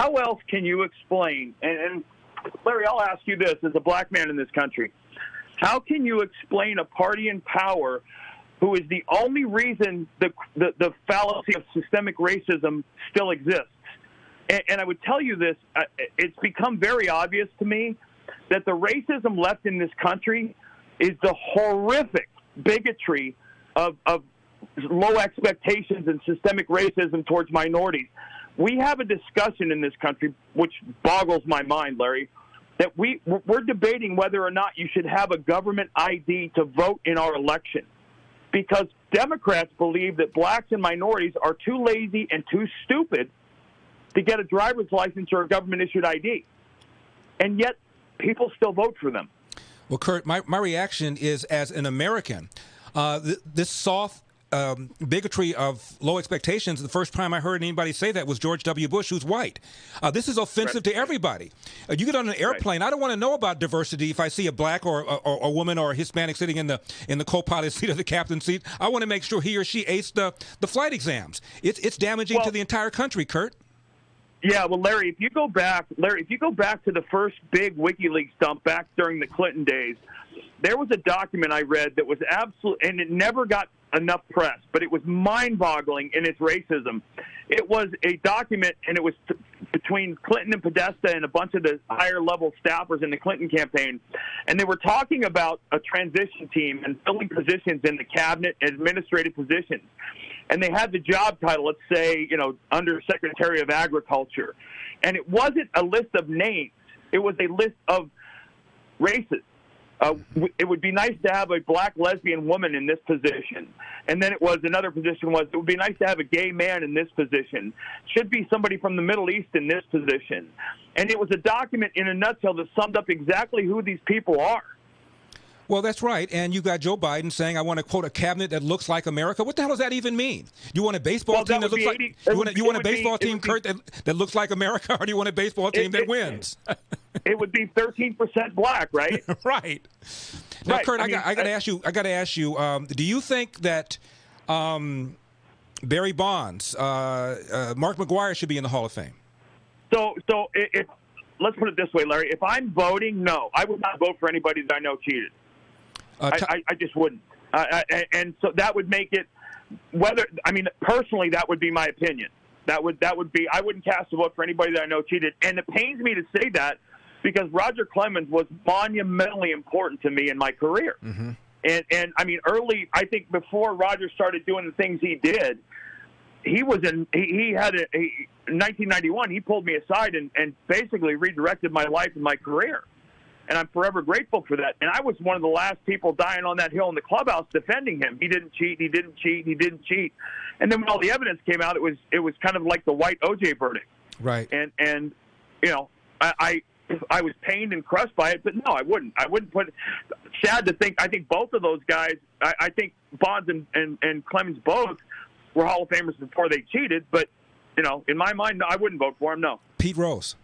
how else can you explain, and Larry, I'll ask you this as a black man in this country, how can you explain a party in power who is the only reason the fallacy of systemic racism still exists? And I would tell you this, it's become very obvious to me that the racism left in this country is the horrific bigotry of low expectations and systemic racism towards minorities. We have a discussion in this country, which boggles my mind, Larry, that we're debating whether or not you should have a government ID to vote in our election, because Democrats believe that blacks and minorities are too lazy and too stupid to get a driver's license or a government-issued ID. And yet, people still vote for them. Well, Curt, my reaction is, as an American, this soft bigotry of low expectations, the first time I heard anybody say that was George W. Bush, who's white. This is offensive to everybody. You get on an airplane, I don't want to know about diversity if I see a black or a woman or a Hispanic sitting in the co-pilot seat or the captain's seat. I want to make sure he or she aced the flight exams. It's damaging to the entire country, Curt. Yeah, well, Larry, if you go back to the first big WikiLeaks dump back during the Clinton days, there was a document I read that was absolute, and it never got enough press, but it was mind-boggling in its racism. It was a document, and it was between Clinton and Podesta and a bunch of the higher-level staffers in the Clinton campaign, and they were talking about a transition team and filling positions in the cabinet, administrative positions. And they had the job title, let's say, Undersecretary of Agriculture. And it wasn't a list of names. It was a list of races. It would be nice to have a black lesbian woman in this position. And then another position was, it would be nice to have a gay man in this position. Should be somebody from the Middle East in this position. And it was a document in a nutshell that summed up exactly who these people are. Well, that's right. And you got Joe Biden saying, I want to quote a cabinet that looks like America. What the hell does that even mean? You want a baseball team that looks like you want a baseball team, Curt, that looks like America, or do you want a baseball team that wins? It would be 13% black, right? Right. Now, Curt, I got to ask you. Do you think that Barry Bonds, Mark McGwire should be in the Hall of Fame? So let's put it this way, Larry. If I'm voting, no, I would not vote for anybody that I know cheated. I just wouldn't. And so that would make it personally, that would be my opinion. That would be, I wouldn't cast a vote for anybody that I know cheated. And it pains me to say that because Roger Clemens was monumentally important to me in my career. Mm-hmm. And early, I think before Roger started doing the things he did, in 1991, he pulled me aside and basically redirected my life and my career. And I'm forever grateful for that. And I was one of the last people dying on that hill in the clubhouse defending him. He didn't cheat. He didn't cheat. He didn't cheat. And then when all the evidence came out, it was kind of like the white OJ verdict. Right. And I was pained and crushed by it, but no, I wouldn't put. Sad to think. I think both of those guys. I think Bonds and Clemens both were Hall of Famers before they cheated. But in my mind, no, I wouldn't vote for him. No. Pete Rose.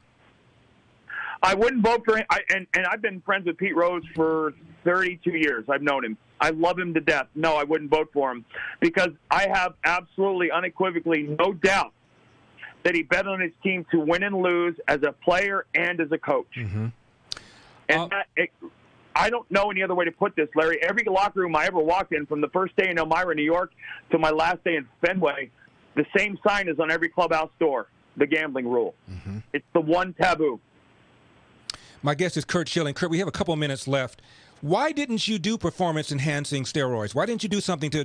I wouldn't vote for him. And I've been friends with Pete Rose for 32 years. I've known him. I love him to death. No, I wouldn't vote for him because I have absolutely, unequivocally, no doubt that he bet on his team to win and lose as a player and as a coach. Mm-hmm. And I don't know any other way to put this, Larry. Every locker room I ever walked in, from the first day in Elmira, New York, to my last day in Fenway, the same sign is on every clubhouse door, the gambling rule. Mm-hmm. It's the one taboo. My guest is Curt Schilling. Curt, we have a couple minutes left. Why didn't you do performance-enhancing steroids? Why didn't you do something to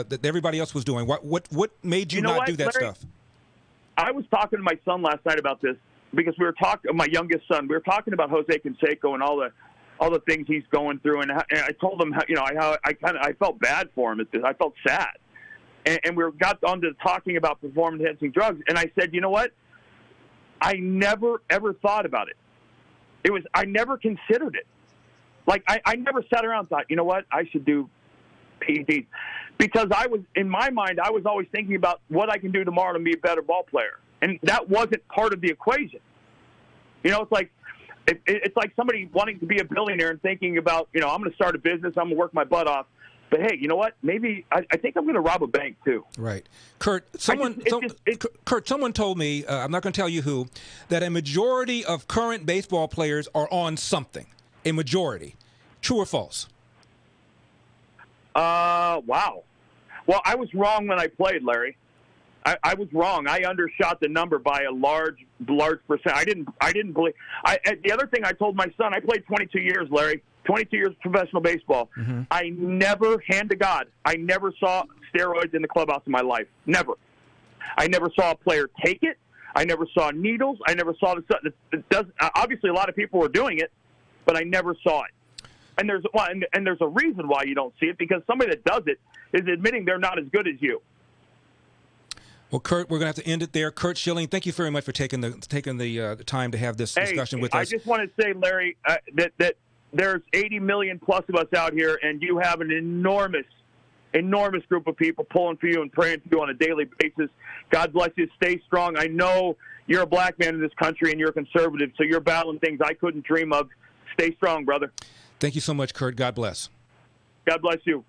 that everybody else was doing? What made you not do that, Larry, stuff? I was talking to my son last night about this because we were talking. My youngest son, we were talking about Jose Canseco and all the things he's going through, and I told him how I felt bad for him. I felt sad, and we got on to talking about performance-enhancing drugs, and I said, you know what? I never ever thought about it. I never considered it. Like, I never sat around and thought, you know what, I should do PEDs. Because in my mind, I was always thinking about what I can do tomorrow to be a better ball player. And that wasn't part of the equation. It's like somebody wanting to be a billionaire and thinking about, I'm going to start a business, I'm going to work my butt off. But hey, you know what? Maybe I think I'm going to rob a bank too. Right, Curt. Someone told me, I'm not going to tell you who, that a majority of current baseball players are on something. A majority. True or false? Wow. Well, I was wrong when I played, Larry. I was wrong. I undershot the number by a large percent. I didn't believe. The other thing I told my son, I played 22 years, Larry. 22 years of professional baseball. Mm-hmm. I never, hand to God, I never saw steroids in the clubhouse in my life. Never. I never saw a player take it. I never saw needles. I never saw the stuff. Obviously, a lot of people were doing it, but I never saw it. And there's a reason why you don't see it, because somebody that does it is admitting they're not as good as you. Well, Curt, we're going to have to end it there. Curt Schilling, thank you very much for taking the time to have this discussion with us. I just want to say, Larry, that there's 80 million plus of us out here, and you have an enormous group of people pulling for you and praying for you on a daily basis. God bless you. Stay strong. I know you're a black man in this country, and you're a conservative, so you're battling things I couldn't dream of. Stay strong, brother. Thank you so much, Curt. God bless. God bless you.